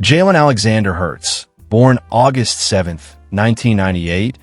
Jalen Alexander Hurts, born August 7, 1998,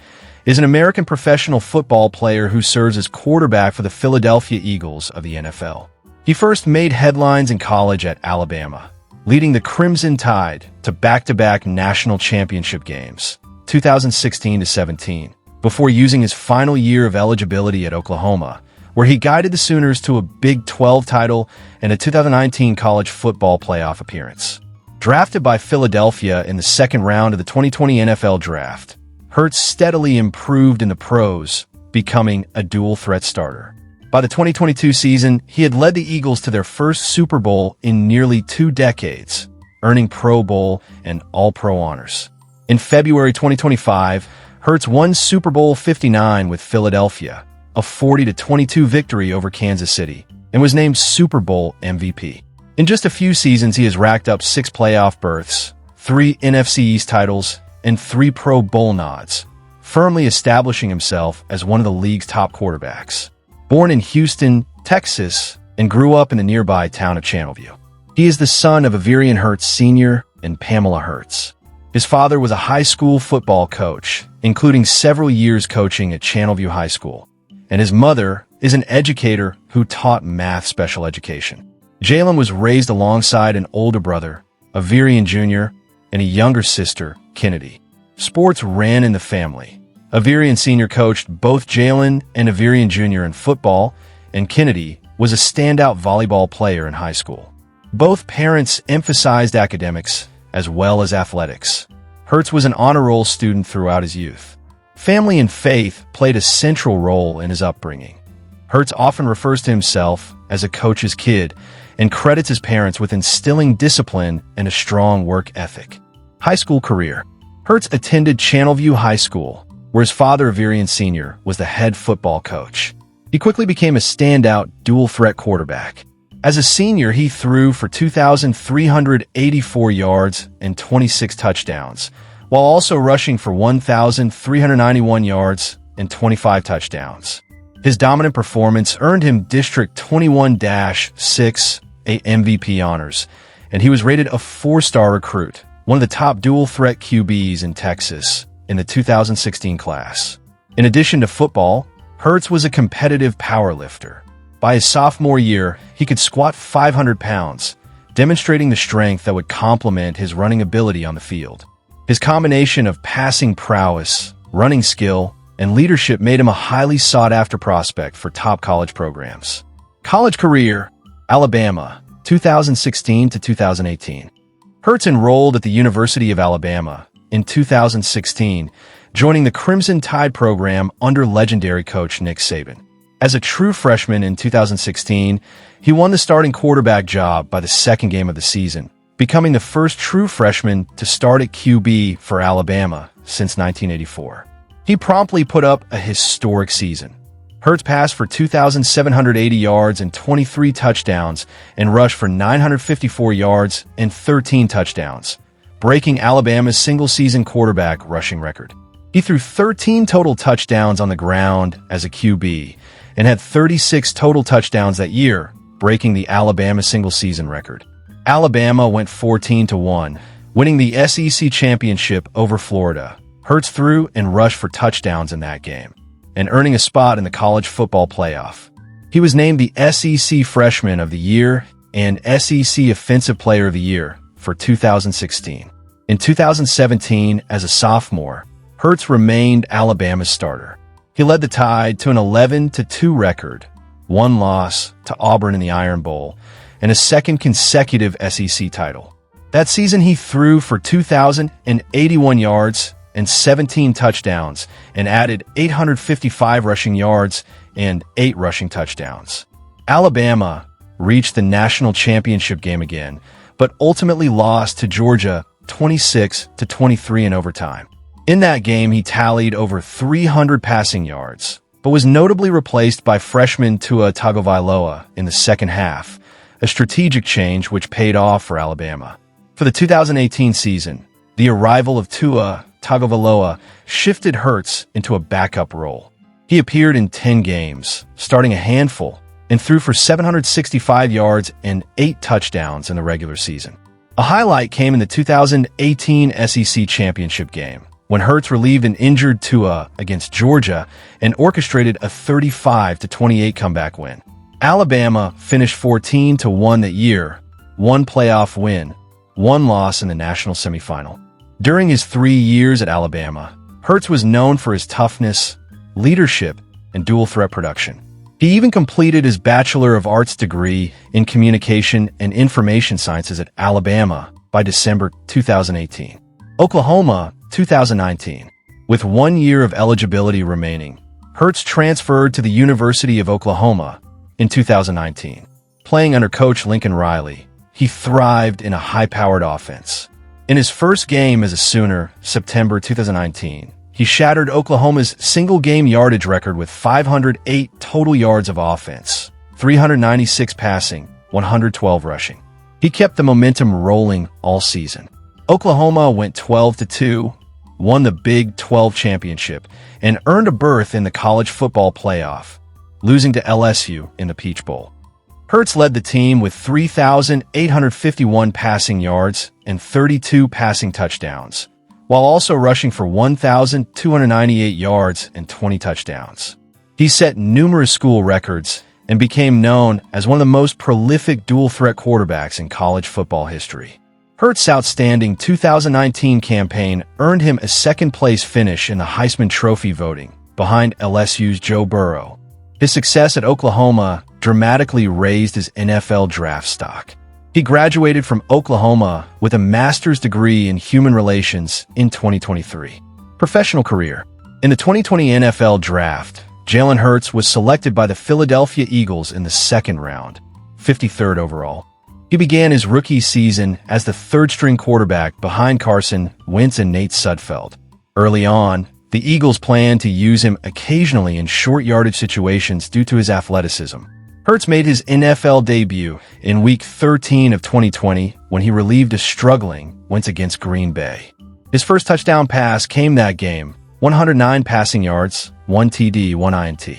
is an American professional football player who serves as quarterback for the Philadelphia Eagles of the NFL. He first made headlines in college at Alabama, leading the Crimson Tide to back-to-back national championship games, 2016-17, before using his final year of eligibility at Oklahoma, where he guided the Sooners to a Big 12 title and a 2019 college football playoff appearance. Drafted by Philadelphia in the second round of the 2020 NFL Draft, Hurts steadily improved in the pros, becoming a dual-threat starter. By the 2022 season, he had led the Eagles to their first Super Bowl in nearly 2 decades, earning Pro Bowl and All-Pro honors. In February 2025, Hurts won Super Bowl 59 with Philadelphia, a 40-22 victory over Kansas City, and was named Super Bowl MVP. In just a few seasons, he has racked up 6 playoff berths, 3 NFC East titles, and 3 Pro Bowl nods, firmly establishing himself as one of the league's top quarterbacks. Born in Houston, Texas, and grew up in the nearby town of Channelview. He is the son of Averian Hurts Sr. and Pamela Hurts. His father was a high school football coach, including several years coaching at Channelview High School, and his mother is an educator who taught math special education. Jalen was raised alongside an older brother, Averian Jr., and a younger sister, Kennedy. Sports ran in the family. Averian Sr. coached both Jalen and Averian Jr. in football, and Kennedy was a standout volleyball player in high school. Both parents emphasized academics as well as athletics. Hurts was an honor roll student throughout his youth. Family and faith played a central role in his upbringing. Hurts often refers to himself as a coach's kid and credits his parents with instilling discipline and a strong work ethic. High school career. Hurts attended Channelview High School, where his father, Averian Sr., was the head football coach. He quickly became a standout dual-threat quarterback. As a senior, he threw for 2,384 yards and 26 touchdowns, while also rushing for 1,391 yards and 25 touchdowns. His dominant performance earned him District 21-6 MVP honors, and he was rated a 4-star recruit, one of the top dual-threat QBs in Texas in the 2016 class. In addition to football, Hurts was a competitive powerlifter. By his sophomore year, he could squat 500 pounds, demonstrating the strength that would complement his running ability on the field. His combination of passing prowess, running skill, and leadership made him a highly sought-after prospect for top college programs. College career, Alabama, 2016 to 2018. Hurts enrolled at the University of Alabama in 2016, joining the Crimson Tide program under legendary coach Nick Saban. As a true freshman in 2016, he won the starting quarterback job by the second game of the season, becoming the first true freshman to start at QB for Alabama since 1984. He promptly put up a historic season. Hurts passed for 2,780 yards and 23 touchdowns and rushed for 954 yards and 13 touchdowns, breaking Alabama's single-season quarterback rushing record. He threw 13 total touchdowns on the ground as a QB and had 36 total touchdowns that year, breaking the Alabama single-season record. Alabama went 14-1, winning the SEC championship over Florida. Hurts threw and rushed for touchdowns in that game, and earning a spot in the college football playoff. He was named the SEC Freshman of the Year and SEC Offensive Player of the Year for 2016. In 2017, as a sophomore, Hurts remained Alabama's starter. He led the Tide to an 11-2 record, 1 loss to Auburn in the Iron Bowl, and a second consecutive SEC title. That season, he threw for 2,081 yards and 17 touchdowns and added 855 rushing yards and 8 rushing touchdowns. Alabama reached the national championship game again, but ultimately lost to Georgia 26-23 in overtime. In that game, he tallied over 300 passing yards, but was notably replaced by freshman Tua Tagovailoa in the second half, a strategic change which paid off for Alabama. For the 2018 season, the arrival of Tua Tagovailoa shifted Hurts into a backup role. He appeared in 10 games, starting a handful, and threw for 765 yards and 8 touchdowns in the regular season. A highlight came in the 2018 SEC Championship game, when Hurts relieved an injured Tua against Georgia and orchestrated a 35-28 comeback win. Alabama finished 14-1 that year, one playoff win, one loss in the national semifinal. During his 3 years at Alabama, Hurts was known for his toughness, leadership, and dual-threat production. He even completed his Bachelor of Arts degree in Communication and Information Sciences at Alabama by December 2018. Oklahoma, 2019. With 1 year of eligibility remaining, Hurts transferred to the University of Oklahoma in 2019. Playing under coach Lincoln Riley, he thrived in a high-powered offense. In his first game as a Sooner, September 2019, he shattered Oklahoma's single-game yardage record with 508 total yards of offense, 396 passing, 112 rushing. He kept the momentum rolling all season. Oklahoma went 12-2, won the Big 12 championship, and earned a berth in the college football playoff, losing to LSU in the Peach Bowl. Hurts led the team with 3,851 passing yards and 32 passing touchdowns, while also rushing for 1,298 yards and 20 touchdowns. He set numerous school records and became known as one of the most prolific dual-threat quarterbacks in college football history. Hurts' outstanding 2019 campaign earned him a second-place finish in the Heisman Trophy voting, behind LSU's Joe Burrow. His success at Oklahoma dramatically raised his NFL draft stock. He graduated from Oklahoma with a master's degree in human relations in 2023. Professional career. In the 2020 NFL Draft, Jalen Hurts was selected by the Philadelphia Eagles in the second round, 53rd overall. He began his rookie season as the third-string quarterback behind Carson Wentz and Nate Sudfeld. Early on, the Eagles planned to use him occasionally in short yardage situations due to his athleticism. Hurts made his NFL debut in Week 13 of 2020 when he relieved a struggling Wentz against Green Bay. His first touchdown pass came that game, 109 passing yards, 1 TD, 1 INT.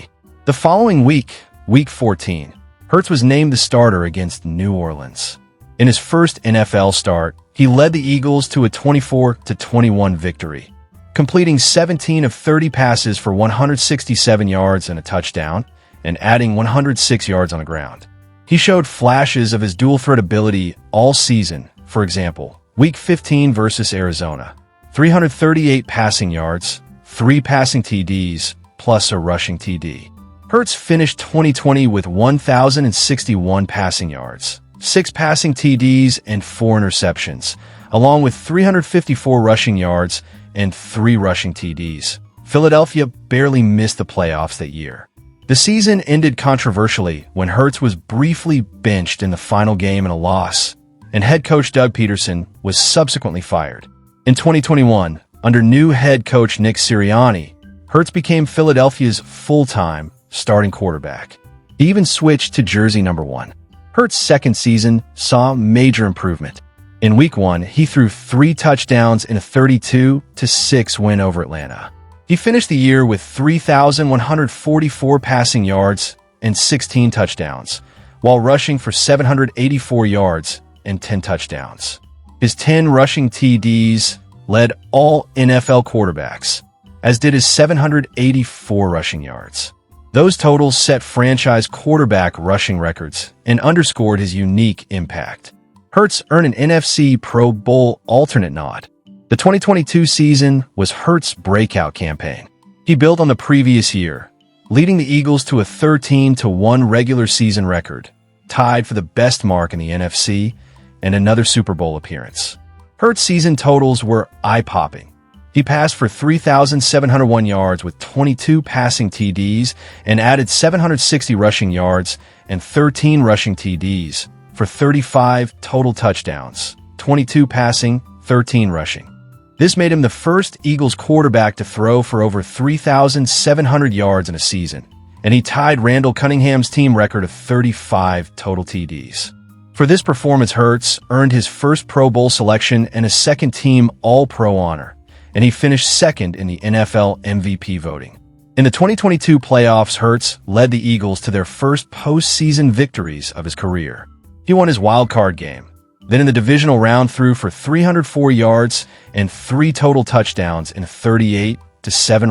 The following week, Week 14, Hurts was named the starter against New Orleans. In his first NFL start, he led the Eagles to a 24-21 victory, completing 17 of 30 passes for 167 yards and a touchdown, and adding 106 yards on the ground. He showed flashes of his dual-threat ability all season. For example, Week 15 versus Arizona, 338 passing yards, 3 passing TDs, plus a rushing TD. Hurts finished 2020 with 1,061 passing yards, 6 passing TDs, and 4 interceptions, along with 354 rushing yards and 3 rushing TDs. Philadelphia barely missed the playoffs that year. The season ended controversially when Hurts was briefly benched in the final game in a loss, and head coach Doug Peterson was subsequently fired. In 2021, under new head coach Nick Sirianni, Hurts became Philadelphia's full-time starting quarterback. He even switched to jersey number 1. Hurts' second season saw major improvement. In Week 1, he threw 3 touchdowns in a 32-6 win over Atlanta. He finished the year with 3,144 passing yards and 16 touchdowns, while rushing for 784 yards and 10 touchdowns. His 10 rushing TDs led all NFL quarterbacks, as did his 784 rushing yards. Those totals set franchise quarterback rushing records and underscored his unique impact. Hurts earned an NFC Pro Bowl alternate nod. The 2022 season was Hurts' breakout campaign. He built on the previous year, leading the Eagles to a 13-1 regular season record, tied for the best mark in the NFC, and another Super Bowl appearance. Hurts' season totals were eye-popping. He passed for 3,701 yards with 22 passing TDs and added 760 rushing yards and 13 rushing TDs for 35 total touchdowns, 22 passing, 13 rushing. This made him the first Eagles quarterback to throw for over 3,700 yards in a season, and he tied Randall Cunningham's team record of 35 total TDs. For this performance, Hurts earned his first Pro Bowl selection and a second-team All-Pro honor, and he finished second in the NFL MVP voting. In the 2022 playoffs, Hurts led the Eagles to their first postseason victories of his career. He won his wildcard game, Then in the divisional round threw for 304 yards and 3 total touchdowns in a 38-7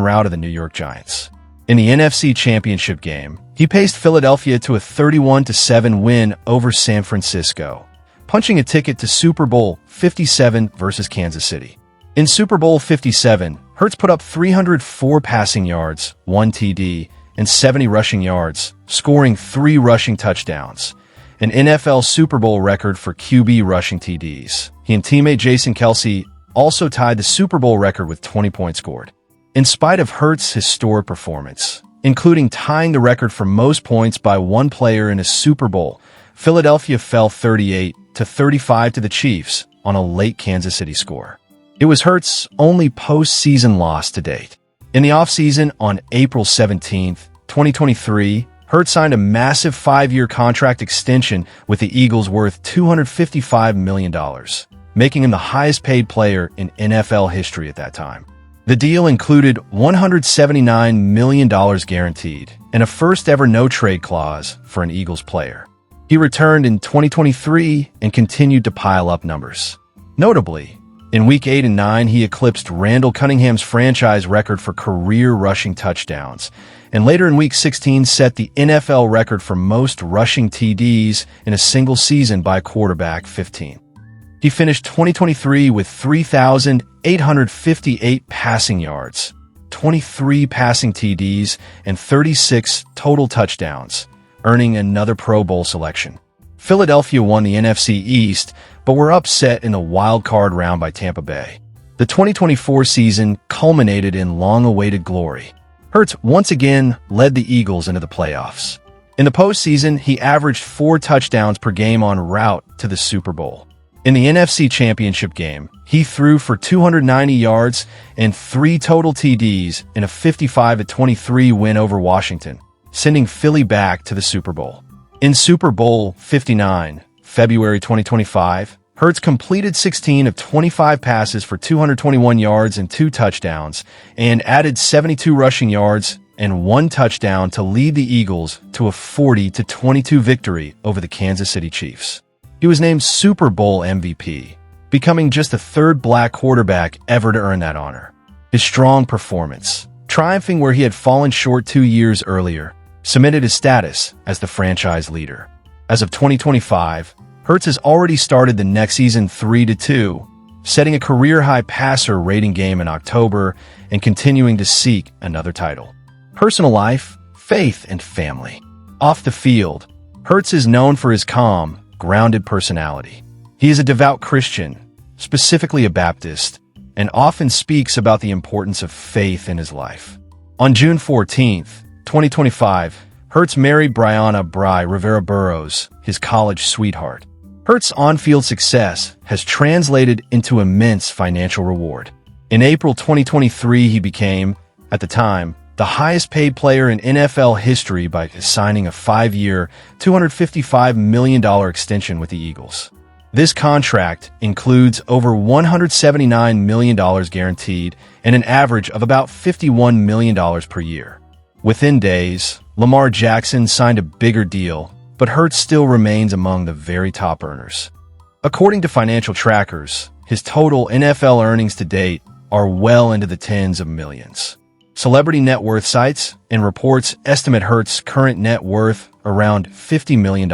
rout of the New York Giants. In the NFC Championship game, he paced Philadelphia to a 31-7 win over San Francisco, punching a ticket to Super Bowl 57 versus Kansas City. In Super Bowl 57, Hurts put up 304 passing yards, 1 TD, and 70 rushing yards, scoring 3 rushing touchdowns, an NFL Super Bowl record for QB rushing TDs. He and teammate Jason Kelce also tied the Super Bowl record with 20 points scored. In spite of Hurts' historic performance, including tying the record for most points by one player in a Super Bowl, Philadelphia fell 38-35 to the Chiefs on a late Kansas City score. It was Hurts' only postseason loss to date. In the offseason on April 17, 2023, Hurts signed a massive 5-year contract extension with the Eagles worth $255 million, making him the highest-paid player in NFL history at that time. The deal included $179 million guaranteed and a first-ever no-trade clause for an Eagles player. He returned in 2023 and continued to pile up numbers. Notably, in Week 8 and 9, he eclipsed Randall Cunningham's franchise record for career rushing touchdowns, and later in Week 16 set the NFL record for most rushing TDs in a single season by a quarterback, 15. He finished 2023 with 3,858 passing yards, 23 passing TDs, and 36 total touchdowns, earning another Pro Bowl selection. Philadelphia won the NFC East, but were upset in the wild card round by Tampa Bay. The 2024 season culminated in long-awaited glory. Hurts once again led the Eagles into the playoffs. In the postseason, he averaged 4 touchdowns per game en route to the Super Bowl. In the NFC Championship game, he threw for 290 yards and 3 total TDs in a 55-23 win over Washington, sending Philly back to the Super Bowl. In Super Bowl 59, February 2025, Hurts completed 16 of 25 passes for 221 yards and 2 touchdowns, and added 72 rushing yards and 1 touchdown to lead the Eagles to a 40-22 victory over the Kansas City Chiefs. He was named Super Bowl MVP, becoming just the 3rd black quarterback ever to earn that honor. His strong performance, triumphing where he had fallen short 2 years earlier, cemented his status as the franchise leader. As of 2025, Hurts has already started the next season 3-2, setting a career-high passer rating game in October and continuing to seek another title. Personal life, faith, and family. Off the field, Hurts is known for his calm, grounded personality. He is a devout Christian, specifically a Baptist, and often speaks about the importance of faith in his life. On June 14, 2025, Hurts married Brianna "Bri" Rivera Burrows, his college sweetheart. Hurts' on-field success has translated into immense financial reward. In April 2023, he became, at the time, the highest-paid player in NFL history by signing a 5-year, $255 million extension with the Eagles. This contract includes over $179 million guaranteed and an average of about $51 million per year. Within days, Lamar Jackson signed a bigger deal, but Hurts still remains among the very top earners. According to financial trackers, his total NFL earnings to date are well into the tens of millions. Celebrity net worth sites and reports estimate Hurts' current net worth around $50 million.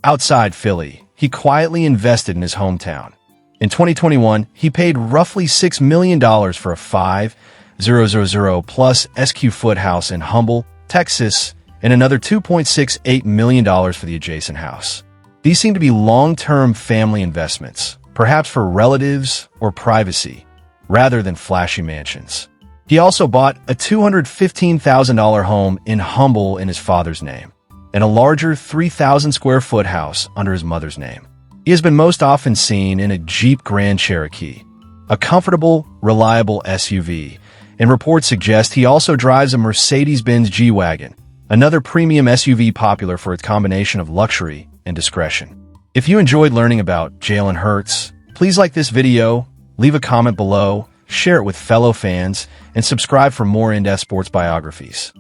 Outside Philly, he quietly invested in his hometown. In 2021, he paid roughly $6 million for a 5,000+ SQ-foot house in Humble, Texas, and another $2.68 million for the adjacent house. These seem to be long-term family investments, perhaps for relatives or privacy, rather than flashy mansions. He also bought a $215,000 home in Humble in his father's name, and a larger 3,000-square-foot house under his mother's name. He has been most often seen in a Jeep Grand Cherokee, a comfortable, reliable SUV, and reports suggest he also drives a Mercedes-Benz G-Wagon, another premium SUV popular for its combination of luxury and discretion. If you enjoyed learning about Jalen Hurts, please like this video, leave a comment below, share it with fellow fans, and subscribe for more in-depth sports biographies.